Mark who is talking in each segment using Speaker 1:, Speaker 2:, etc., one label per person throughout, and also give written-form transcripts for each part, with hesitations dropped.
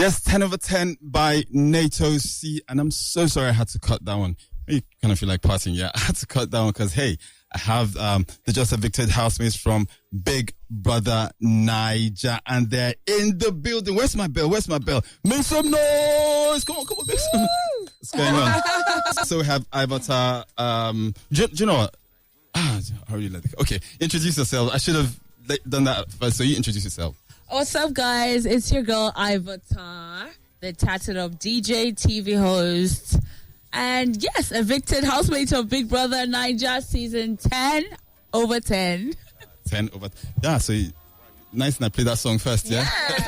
Speaker 1: Yes, 10 over 10 by NATO C. And I'm so sorry I had to cut that one. You kind of feel like partying. Yeah, I had to cut that one because, hey, I have the just evicted housemates from Big Brother Niger, and they're in the building. Where's my bell? Make some noise! Come on, make some noise. What's going on? So we have Ivatar. Do you know what? I already let it go. Okay, introduce yourself. I should have done that first, so you introduce yourself.
Speaker 2: What's up, guys? It's your girl, Ivatar, the tatted up DJ, TV host, and yes, evicted housemate of Big Brother Niger season 10 over 10.
Speaker 1: 10 over 10. Yeah, so nice and I play that song first, yeah?
Speaker 2: Yes,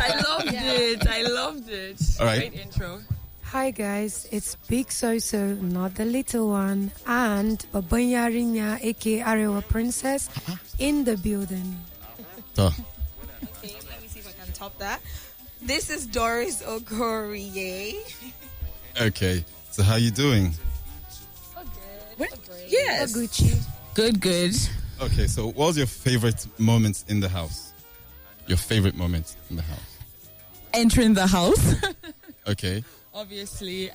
Speaker 2: I loved it.
Speaker 1: All right.
Speaker 2: Great intro.
Speaker 3: Hi guys, it's Bigsoso, not the little one, and Babanyarinya, aka Arewa Princess, in the building.
Speaker 4: Okay, let me see if I can top that. This is Doris Okorie.
Speaker 1: Okay, so how you doing?
Speaker 4: Good.
Speaker 2: Yes.
Speaker 3: Gucci.
Speaker 2: Good.
Speaker 1: Okay, so what was your favorite moment in the house? Your favorite moment in the house?
Speaker 2: Entering the house.
Speaker 1: Okay.
Speaker 2: Obviously,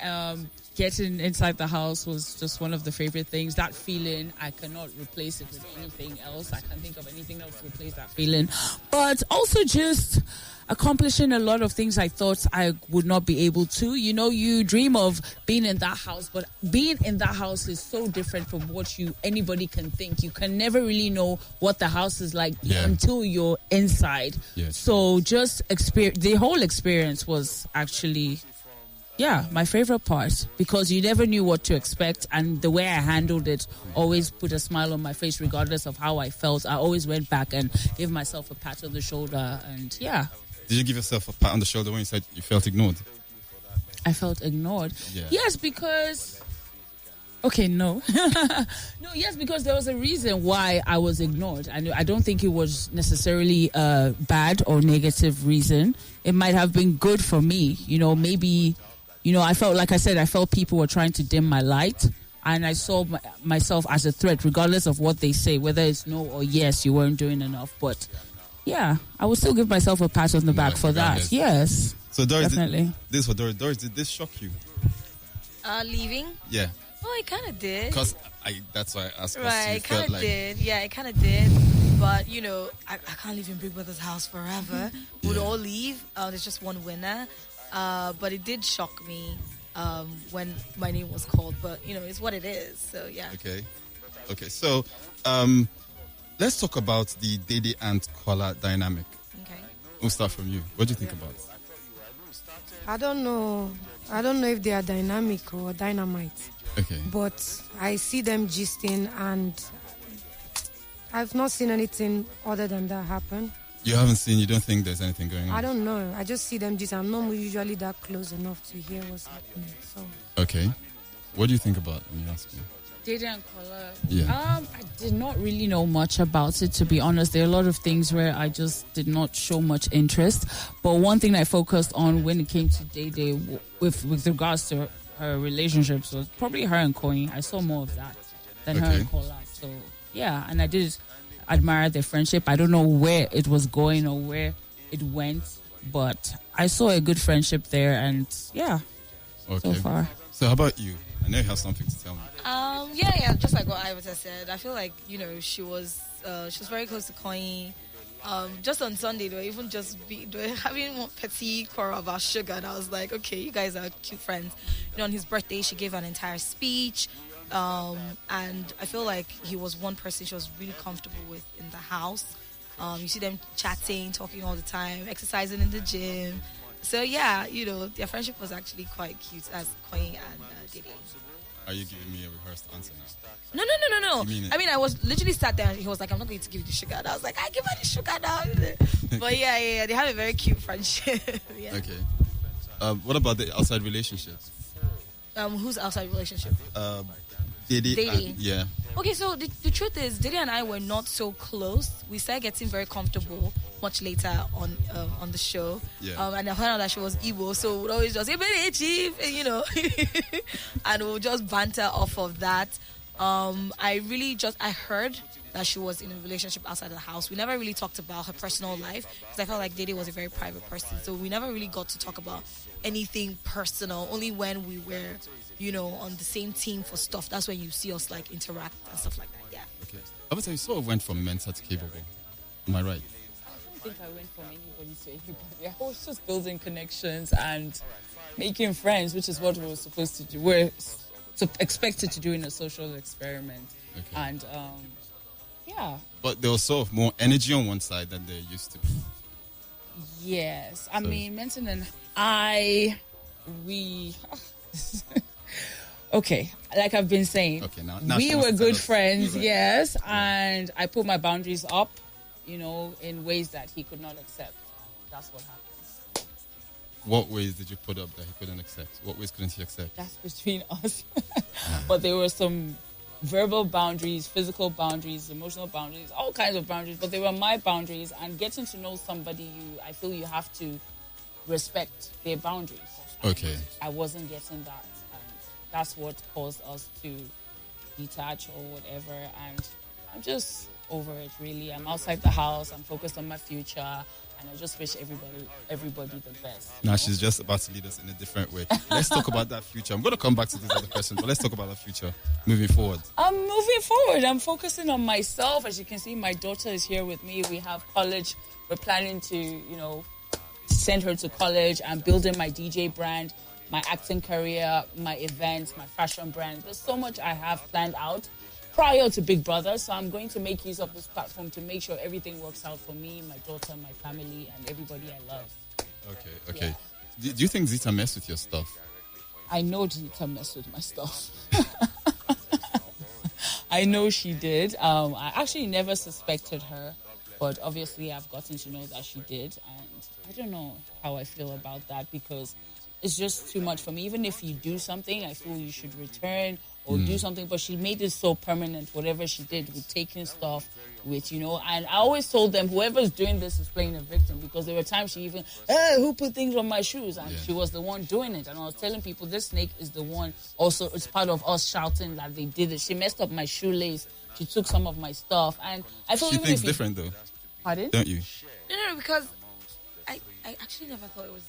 Speaker 2: getting inside the house was just one of the favorite things. That feeling, I cannot replace it with anything else. I can't think of anything else to replace that feeling. But also just accomplishing a lot of things I thought I would not be able to. You know, you dream of being in that house, but being in that house is so different from what anybody can think. You can never really know what the house is like until you're inside.
Speaker 1: Yes.
Speaker 2: So just the whole experience was actually... yeah, my favorite part, because you never knew what to expect, and the way I handled it always put a smile on my face regardless of how I felt. I always went back and gave myself a pat on the shoulder, and yeah.
Speaker 1: Did you give yourself a pat on the shoulder when you said you felt ignored?
Speaker 2: I felt ignored?
Speaker 1: Yeah.
Speaker 2: Yes, because... okay, no. No, yes, because there was a reason why I was ignored. I don't think it was necessarily a bad or negative reason. It might have been good for me, maybe... I felt people were trying to dim my light, and I saw myself as a threat, regardless of what they say, whether it's no or yes, you weren't doing enough. But yeah, I would still give myself a pat on the back for that. Yes.
Speaker 1: So Doris,
Speaker 2: definitely.
Speaker 1: This for Doris. Doris, did this shock you?
Speaker 4: Leaving?
Speaker 1: Yeah.
Speaker 4: Oh, it kind of did.
Speaker 1: Because that's why I asked.
Speaker 4: Right, it kind of did. Yeah, it kind of did. But, I can't live in Big Brother's house forever. We'd all leave. There's just one winner. But it did shock me when my name was called. But, it's what it is. So, yeah.
Speaker 1: Okay. So, let's talk about the Dede and Kola dynamic.
Speaker 4: Okay.
Speaker 1: We'll start from you. What do you think about it?
Speaker 3: I don't know if they are dynamic or dynamite.
Speaker 1: Okay.
Speaker 3: But I see them gisting, and I've not seen anything other than that happen.
Speaker 1: You don't think there's anything going on?
Speaker 3: I don't know. I just see them just. I'm not usually that close enough to hear what's happening. So.
Speaker 1: Okay. What do you think about when you ask me?
Speaker 2: Dede and Kola.
Speaker 1: Yeah.
Speaker 2: I did not really know much about it, to be honest. There are a lot of things where I just did not show much interest. But one thing I focused on when it came to Dede with regards to her relationships was probably her and Koyi. I saw more of that than her and Kola. So, yeah. And I did admire their friendship. I don't know where it was going or where it went, but I saw a good friendship there, and yeah, so far.
Speaker 1: So how about you? I know you have something to tell me.
Speaker 4: Yeah, just like what Ivatar said. I feel like, she was very close to Koyi. Just on Sunday, they were even they were having one petty quarrel about sugar, and I was like, okay, you guys are cute friends. On his birthday, she gave an entire speech. And I feel like he was one person she was really comfortable with in the house. You see them chatting, talking all the time, exercising in the gym. So yeah, their friendship was actually quite cute as Koyi and Dede.
Speaker 1: Are you giving me a rehearsed answer now?
Speaker 4: No.
Speaker 1: You mean it?
Speaker 4: I mean, I was literally sat there and he was like, I'm not going to give you the sugar. And I was like, I give her the sugar now. But yeah, they have a very cute friendship. Yeah.
Speaker 1: Okay. What about the outside relationship?
Speaker 4: Whose outside relationship?
Speaker 1: Dede. Yeah.
Speaker 4: Okay, so the truth is, Dede and I were not so close. We started getting very comfortable much later on the show.
Speaker 1: Yeah.
Speaker 4: And I found out that she was Igbo, so we'd always just say, "Hey, chief," and we'll just banter off of that. I heard that she was in a relationship outside of the house. We never really talked about her personal life because I felt like Dede was a very private person. So we never really got to talk about anything personal. Only when we were, on the same team for stuff. That's when you see us like interact and stuff like that. Yeah.
Speaker 1: Okay. Ivatar, you sort of went from Mensa to capable. Am I right?
Speaker 2: I think I went from anybody to anybody. I was just building connections and making friends, which is what we were supposed to do. We're expected to do in a social experiment.
Speaker 1: Okay.
Speaker 2: And, yeah.
Speaker 1: But there was sort of more energy on one side than there used to be.
Speaker 2: Yes. I
Speaker 1: So-
Speaker 2: mean, Menton and we... Okay, like I've been saying,
Speaker 1: Okay, now
Speaker 2: we
Speaker 1: she wants
Speaker 2: were
Speaker 1: to
Speaker 2: good
Speaker 1: tell us.
Speaker 2: friends,
Speaker 1: Right.
Speaker 2: yes, and I put my boundaries up, in ways that he could not accept. That's what happened.
Speaker 1: What ways did you put up that he couldn't accept? What ways couldn't he accept?
Speaker 2: That's between us. But there were some verbal boundaries, physical boundaries, emotional boundaries, all kinds of boundaries, but they were my boundaries, and getting to know somebody, I feel you have to respect their boundaries.
Speaker 1: Okay.
Speaker 2: I wasn't getting that, and that's what caused us to detach or whatever, and I'm just over it, really. I'm outside the house, I'm focused on my future, and I just wish everybody the best.
Speaker 1: Now she's just about to lead us in a different way. Let's talk about that future. I'm going to come back to these other questions, but let's talk about the future moving forward.
Speaker 2: I'm moving forward. I'm focusing on myself. As you can see, my daughter is here with me. We have college. We're planning to, send her to college. I'm building my DJ brand, my acting career, my events, my fashion brand. There's so much I have planned out prior to Big Brother. So I'm going to make use of this platform to make sure everything works out for me, my daughter, my family, and everybody I love.
Speaker 1: Okay. Do you think Zita messed with your stuff?
Speaker 2: I know Zita messed with my stuff. I know she did. I actually never suspected her, but obviously I've gotten to know that she did, and I don't know how I feel about that because it's just too much for me. Even if you do something, I feel you should return or do something, but she made it so permanent, whatever she did with taking stuff, with, and I always told them, whoever's doing this is playing a victim, because there were times she even, who put things on my shoes? And she was the one doing it. And I was telling people, this snake is the one, also, it's part of us shouting that they did it. She messed up my shoelace. She took some of my stuff. And I feel
Speaker 1: She
Speaker 2: even
Speaker 1: thinks
Speaker 2: if
Speaker 1: different, though.
Speaker 2: Pardon?
Speaker 1: Don't you?
Speaker 4: No, because I actually never thought it was.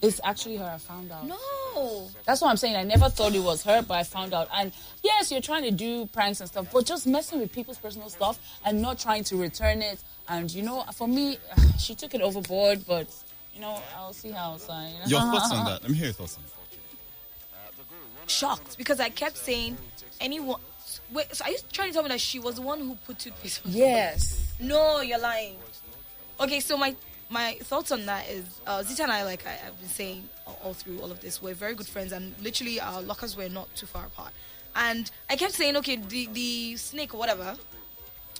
Speaker 2: It's actually her, I found out.
Speaker 4: No.
Speaker 2: That's what I'm saying. I never thought it was her, but I found out. And yes, you're trying to do pranks and stuff, but just messing with people's personal stuff and not trying to return it. And, for me, she took it overboard, but, I'll see how it's like.
Speaker 1: Your thoughts on that? Let me hear your thoughts on that.
Speaker 4: Shocked because I kept saying, anyone. Wait, so are you trying to tell me that she was the one who put toothpaste on?
Speaker 2: Yes.
Speaker 4: No, you're lying. Okay, so my thoughts on that is Zita and I, like I've been saying all through all of this, we're very good friends, and literally our lockers were not too far apart. And I kept saying, okay, the snake or whatever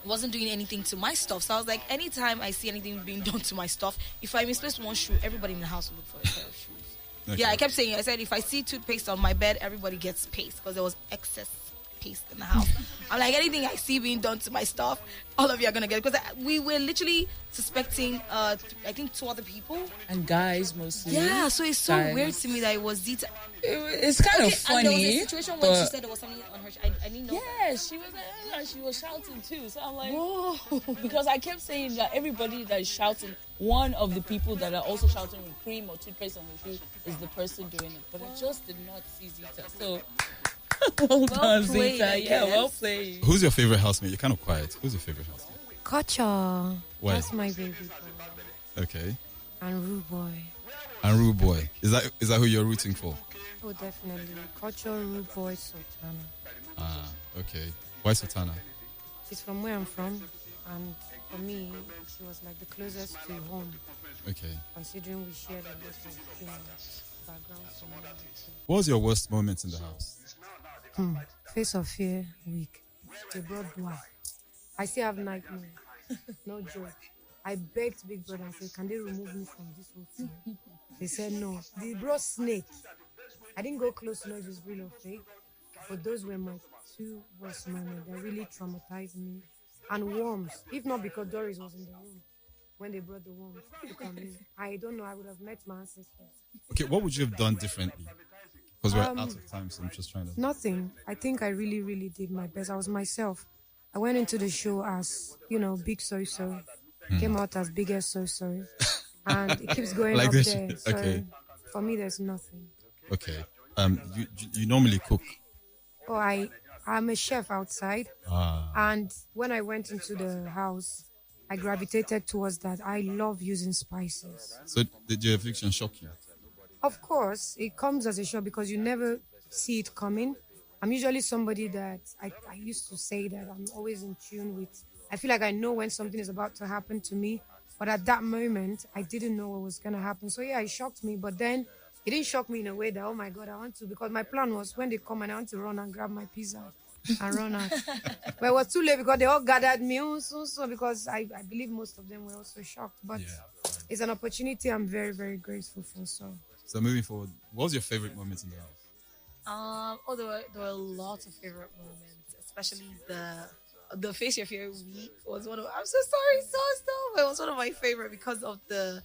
Speaker 4: wasn't doing anything to my stuff. So I was like, anytime I see anything being done to my stuff, if I misplaced one shoe, everybody in the house will look for a pair of shoes.
Speaker 1: Okay.
Speaker 4: Yeah, I kept saying, I said, if I see toothpaste on my bed, everybody gets paste because there was excess paste in the house. I'm like, anything I see being done to my stuff, all of you are gonna get it, because we were literally suspecting I think 2 other people,
Speaker 2: And guys mostly.
Speaker 4: yeah, so it's so
Speaker 2: Guys.
Speaker 4: weird to me that it was Zita.
Speaker 2: It's kind of
Speaker 4: And
Speaker 2: funny.
Speaker 4: there was a situation when she
Speaker 2: but-
Speaker 4: said there was something on her I didn't know.
Speaker 2: Yes, she was and she was shouting too. So I'm like,
Speaker 4: Whoa.
Speaker 2: because I kept saying that everybody that is shouting, one of the people that are also shouting with cream or toothpaste on the shoe is the person doing it. But I just did not see Zita. So well done,
Speaker 4: played,
Speaker 2: Zita.
Speaker 4: I
Speaker 2: Yeah,
Speaker 4: guess.
Speaker 2: well played.
Speaker 1: Who's your favorite housemate? You're kind of quiet. Who's your favorite housemate?
Speaker 3: Kocha.
Speaker 1: Why?
Speaker 3: That's my baby boy.
Speaker 1: Okay.
Speaker 3: And Rude Boy.
Speaker 1: And Rude Boy. Is that who you're rooting for?
Speaker 3: Oh, definitely. Kocha, Rude Boy, Sultana.
Speaker 1: Ah, okay. Why Sultana?
Speaker 3: She's from where I'm from. And for me, she was like the closest to home,
Speaker 1: Okay.
Speaker 3: considering we shared a lot of backgrounds.
Speaker 1: What was your worst moment in the house?
Speaker 3: Face of Fear week. They brought boy. I still have nightmares. No joke. I begged Big Brother and said, can they remove me from this whole thing? They said no. They brought snake. I didn't go close to know if it's real or fake, but those were my 2 worst moments that really traumatized me. And worms, if not because Doris was in the room when they brought the worms to come in. I don't know, I would have met my ancestors.
Speaker 1: Okay, what would you have done differently? Because we're out of time, so I'm just trying to...
Speaker 3: Nothing. I think I really, really did my best. I was myself. I went into the show as, Bigsoso. Came out as biggest so. And it keeps going
Speaker 1: Like
Speaker 3: up
Speaker 1: this.
Speaker 3: there. So
Speaker 1: Okay.
Speaker 3: for me, there's nothing.
Speaker 1: Okay. You normally cook.
Speaker 3: Oh, I'm a chef outside. And when I went into the house, I gravitated towards that. I love using spices.
Speaker 1: So did your eviction shock you?
Speaker 3: Of course, it comes as a shock because you never see it coming. I'm usually somebody that I used to say that I'm always in tune with. I feel like I know when something is about to happen to me. But at that moment, I didn't know what was going to happen. So yeah, it shocked me. But then it didn't shock me in a way that, oh my God, I want to. Because my plan was when they come and I want to run and grab my pizza and run out. But it was too late because they all gathered me so because I believe most of them were also shocked. But it's an opportunity I'm very, very grateful for.
Speaker 1: So moving forward, what was your favorite moment in the house?
Speaker 4: There were lots of favorite moments, especially the Face Your Fear week was one of. I'm so sorry, but it was one of my favorite because of the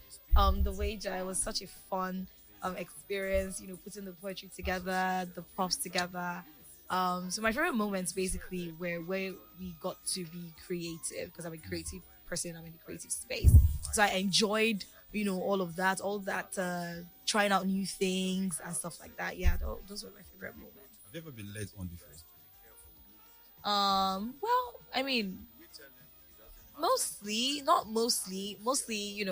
Speaker 4: wager. It was such a fun experience. Putting the poetry together, the props together. So my favorite moments basically were where we got to be creative because I'm a creative person. I'm in the creative space, so I enjoyed all of that, trying out new things and stuff like that. Yeah, those were my favorite moments.
Speaker 1: Have you ever been led on before?
Speaker 4: Well, I mean, not mostly,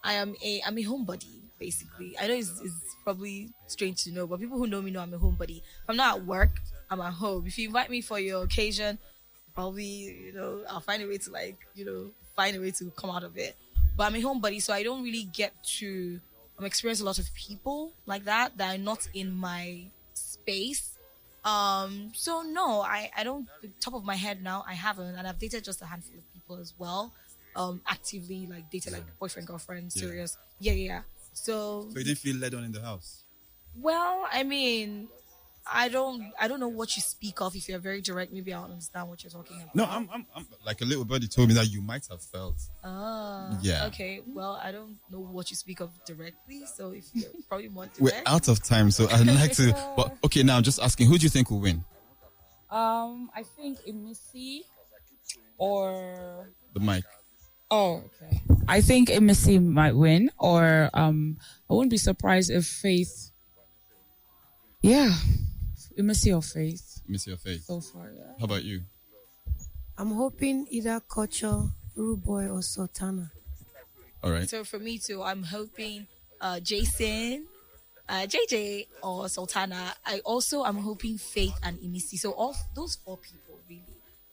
Speaker 4: I'm a homebody, basically. I know it's probably strange to know, but people who know me know I'm a homebody. If I'm not at work, I'm at home. If you invite me for your occasion, probably, I'll find a way to come out of it. But I'm a homebody, so I don't really get to experience a lot of people like that are not in my space. So no, I don't, top of my head now, I haven't, and I've dated just a handful of people as well. Actively dated boyfriend, girlfriend, serious. Yeah. So
Speaker 1: you didn't feel led on in the house?
Speaker 4: Well, I mean, I don't know what you speak of. If you're very direct, maybe I'll understand what you're talking about.
Speaker 1: No, I'm like a little birdie told me that you might have felt. Yeah.
Speaker 4: Okay. Well, I don't know what you speak of directly, so if you're probably more direct.
Speaker 1: We're out of time, so I'd like to. But okay, now I'm just asking, who do you think will win?
Speaker 2: I think Missy or
Speaker 1: The mic.
Speaker 2: Oh, okay. I think Missy might win, or I wouldn't be surprised if Faith. Yeah. Missy or Faith.
Speaker 1: Missy or Faith.
Speaker 2: So far, yeah.
Speaker 1: How about you?
Speaker 3: I'm hoping either Culture, Rude Boy, or Sultana.
Speaker 1: All right.
Speaker 4: So for me too, I'm hoping Jason, JJ, or Sultana. I'm hoping Faith and Imisi. So all those 4 people really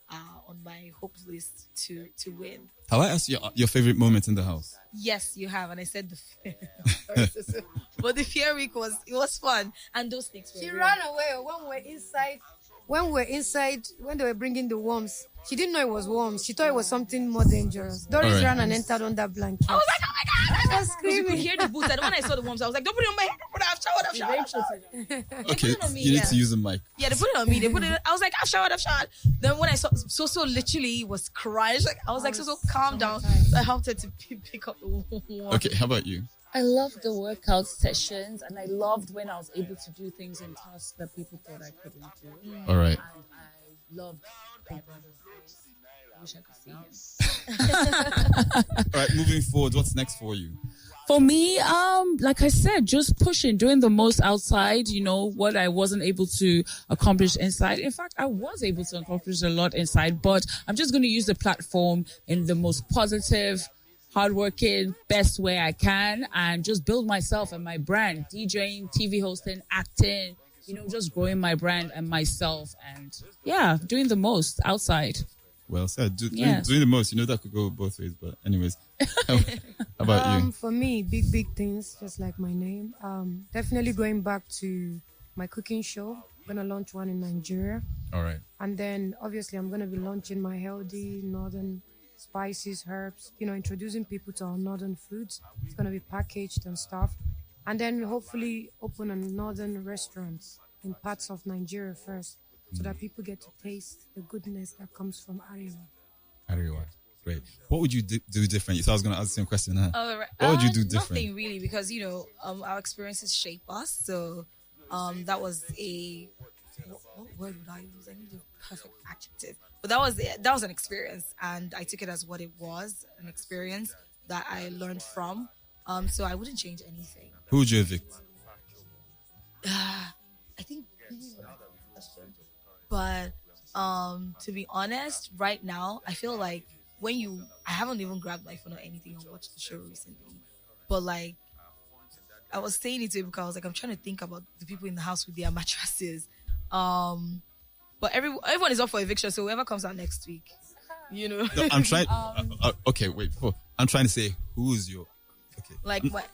Speaker 4: are on my hope list to win.
Speaker 1: Have I asked you your favorite moment in the house?
Speaker 4: Yes, you have, and I said the fear. But the fear week was fun, and those things were.
Speaker 3: She
Speaker 4: real.
Speaker 3: ran away when they were bringing the worms. She didn't know it was worms. She thought it was something more dangerous. Doris ran and entered under blanket.
Speaker 4: I was like, oh my god!
Speaker 3: I was
Speaker 4: You
Speaker 3: screaming.
Speaker 4: could hear the boots, and when I saw the worms, I was like, don't put it on my head. I've showered.
Speaker 1: Okay,
Speaker 4: put it on me,
Speaker 1: you need
Speaker 4: yeah.
Speaker 1: to use the mic.
Speaker 4: Yeah, they put it on me. I was like, I've showered. Then when I saw So literally was crying. I was like, So calm down. So I helped her to pick up the worm.
Speaker 1: Okay, how about you?
Speaker 2: I loved the workout sessions, and I loved when I was able to do things and tasks that people thought I couldn't do.
Speaker 1: All right.
Speaker 2: And I loved Big Brother's voice. I wish I could see him.
Speaker 1: All right, moving forward, what's next for you?
Speaker 2: For me, like I said, just pushing, doing the most outside, what I wasn't able to accomplish inside. In fact, I was able to accomplish a lot inside, but I'm just going to use the platform in the most positive, hardworking, best way I can, and just build myself and my brand, DJing, TV hosting, acting, just growing my brand and myself, and doing the most outside.
Speaker 1: Well said. Doing the most, that could go both ways. But anyways, how about you?
Speaker 3: For me, big things, just like my name. Definitely going back to my cooking show. I'm going to launch one in Nigeria.
Speaker 1: All right.
Speaker 3: And then, obviously, I'm going to be launching my healthy northern spices, herbs, introducing people to our northern foods. It's going to be packaged and stuff. And then hopefully open a northern restaurants in parts of Nigeria first, so that people get to taste the goodness that comes from Ariwa.
Speaker 1: Great. What would you do different? So I was going to ask the same question. Huh?
Speaker 4: Oh, right.
Speaker 1: What would you do different?
Speaker 4: Nothing really, because our experiences shape us. So that was a what word would I use? I need a perfect adjective. But that was an experience, and I took it as what it was, an experience that I learned from. So I wouldn't change anything.
Speaker 1: Who would you evict?
Speaker 4: I think, but to be honest, right now I feel like I haven't even grabbed my phone or anything or watched the show recently, but like I was saying it to him because I was like, I'm trying to think about the people in the house with their mattresses. But everyone is up for eviction, so whoever comes out next week, you know.
Speaker 1: No, I'm trying. Okay, wait. I'm trying to say who's your. Okay.
Speaker 4: Like what?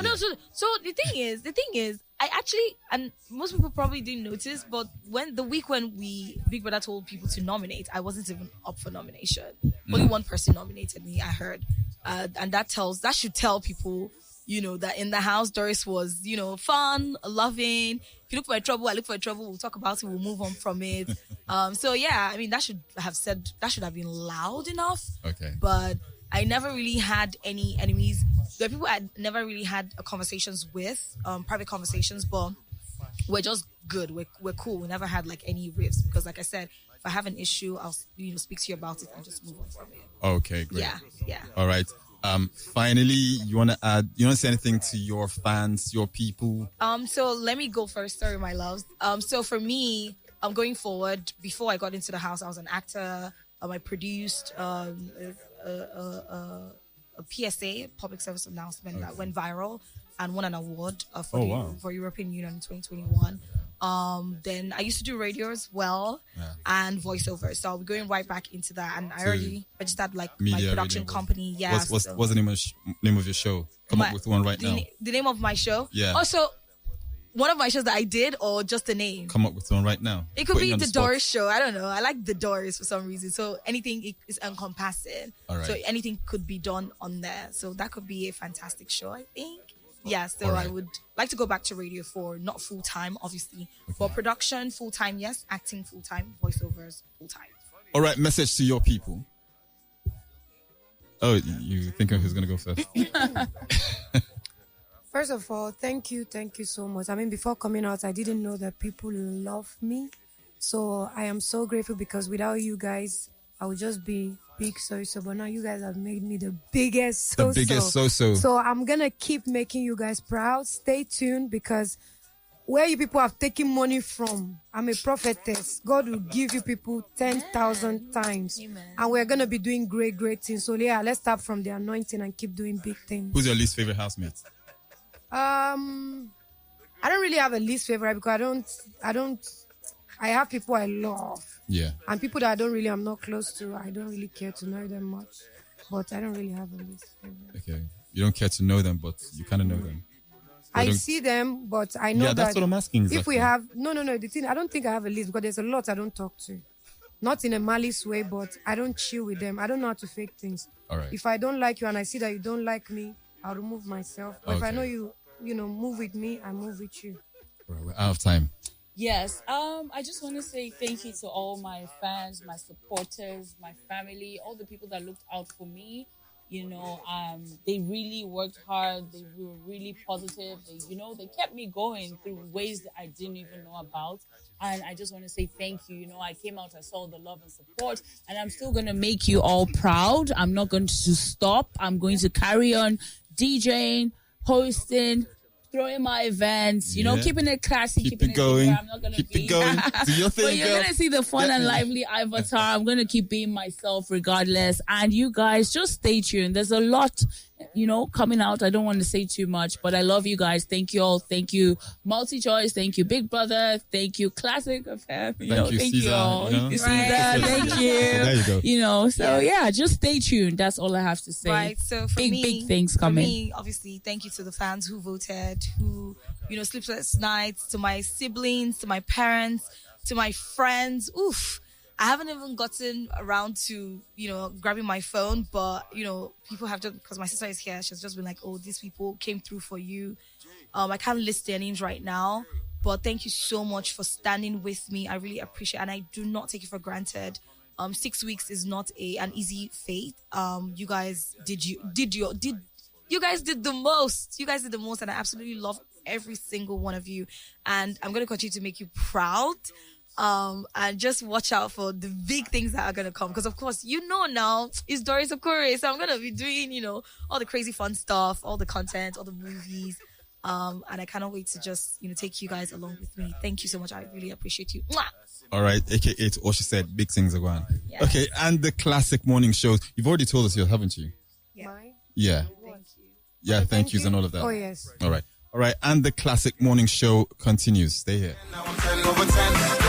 Speaker 4: No. So the thing is, I actually, and most people probably didn't notice, but when Big Brother told people to nominate, I wasn't even up for nomination. Only one person nominated me, I heard, and that should tell people, you know, that in the house Doris was, you know, fun, loving. If you look for a trouble, I look for a trouble. We'll talk about it. We'll move on from it. So yeah, I mean that should have been loud enough.
Speaker 1: Okay.
Speaker 4: But I never really had any enemies. There are people I never really had conversations with, private conversations, but we're just good. We're cool. We never had like any rifts because, like I said, if I have an issue, I'll speak to you about it and just move on from it.
Speaker 1: Okay, great.
Speaker 4: Yeah.
Speaker 1: All right. Finally, you want to say anything to your fans, your people?
Speaker 4: So let me go first. Sorry, my loves. So for me, going forward, before I got into the house, I was an actor. I produced a PSA, public service announcement, that went viral and won an award for European Union in 2021. Then I used to do radio as well and voiceover. So I'll be going right back into that. And I already registered like my production company. Yeah.
Speaker 1: What's the name of your show? Come up with one right now.
Speaker 4: The name of my show?
Speaker 1: Yeah.
Speaker 4: Also, one of my shows that I did, or just the name?
Speaker 1: Come up with one right now.
Speaker 4: It could be the Doris show. I don't know. I like the Doris for some reason. So anything is encompassing.
Speaker 1: All right.
Speaker 4: So anything could be done on there. So that could be a fantastic show, I think. Yeah, so
Speaker 1: right.
Speaker 4: I would like to go back to radio for not full time, obviously, but production full time, yes. Acting full time, voiceovers full time.
Speaker 1: All right, message to your people. Oh, you think of who's gonna go first?
Speaker 3: First of all, thank you so much. I mean, before coming out, I didn't know that people love me. So I am so grateful because without you guys, I would just be Bigsoso. But now you guys have made me the biggest so-so.
Speaker 1: The biggest so-so.
Speaker 3: So I'm going to keep making you guys proud. Stay tuned because where you people have taken money from, I'm a prophetess. God will give you people 10,000 times.
Speaker 4: Amen.
Speaker 3: And we're going to be doing great, great things. So yeah, let's start from the anointing and keep doing big things.
Speaker 1: Who's your least favorite housemate?
Speaker 3: I don't really have a least favorite because I have people I love.
Speaker 1: Yeah.
Speaker 3: And people that I'm not close to, I don't really care to know them much. But I don't really have a least favorite.
Speaker 1: Okay. You don't care to know them, but you kind of know them.
Speaker 3: I see them, but I know that.
Speaker 1: Yeah, that's what I'm asking.
Speaker 3: If we have, no, the thing, I don't think I have a list because there's a lot I don't talk to. Not in a malice way, but I don't chill with them. I don't know how to fake things.
Speaker 1: All right.
Speaker 3: If I don't like you and I see that you don't like me, I'll remove myself. But if I know you move with me, I move with you.
Speaker 1: Right, we're out of time.
Speaker 2: Yes. I just want to say thank you to all my fans, my supporters, my family, all the people that looked out for me. You know, they really worked hard. They were really positive. They kept me going through ways that I didn't even know about. And I just want to say thank you. You know, I came out, I saw the love and support, and I'm still going to make you all proud. I'm not going to stop. I'm going to carry on DJing, hosting, throwing my events, keeping it classy, keeping it
Speaker 1: going.
Speaker 2: I'm not gonna
Speaker 1: keep it going. Do your thing,
Speaker 2: but you're
Speaker 1: girl.
Speaker 2: gonna see the fun and lively Ivatar. I'm gonna keep being myself regardless. And you guys just stay tuned. There's a lot, coming out. I don't want to say too much, but I love you guys. Thank you all. Thank you, Multi Choice. Thank you, Big Brother. Thank you, Classic FM. Thank you all.
Speaker 1: Thank you,
Speaker 2: Caesar. Thank you.
Speaker 1: So there you go.
Speaker 2: So just stay tuned. That's all I have to say.
Speaker 4: Right. So for
Speaker 2: big things coming.
Speaker 4: For me, obviously, thank you to the fans who voted, who, sleepless nights, to my siblings, to my parents, to my friends. Oof. I haven't even gotten around to, grabbing my phone, but, people have just, because my sister is here, she's just been like, oh, these people came through for you. I can't list their names right now, but thank you so much for standing with me. I really appreciate it, and I do not take it for granted. 6 weeks is not an easy fate. You guys did You guys did the most. You guys did the most, and I absolutely love every single one of you. And I'm going to continue to make you proud. And just watch out for the big things that are going to come. Because, of course, now, it's Doris Okore. So I'm going to be doing, all the crazy fun stuff, all the content, all the movies. And I cannot wait to just, take you guys along with me. Thank you so much. I really appreciate you. Mwah!
Speaker 1: All right, aka to all she said, big things are going.
Speaker 4: Yeah.
Speaker 1: Okay, and the classic morning shows. You've already told us yours, haven't you?
Speaker 4: Yeah.
Speaker 3: Mine?
Speaker 1: Yeah.
Speaker 4: Thank you.
Speaker 1: Yeah, thank yous and all of that.
Speaker 3: Oh, yes.
Speaker 1: All right. And the classic morning show continues. Stay here.
Speaker 5: Now I'm 10 over 10.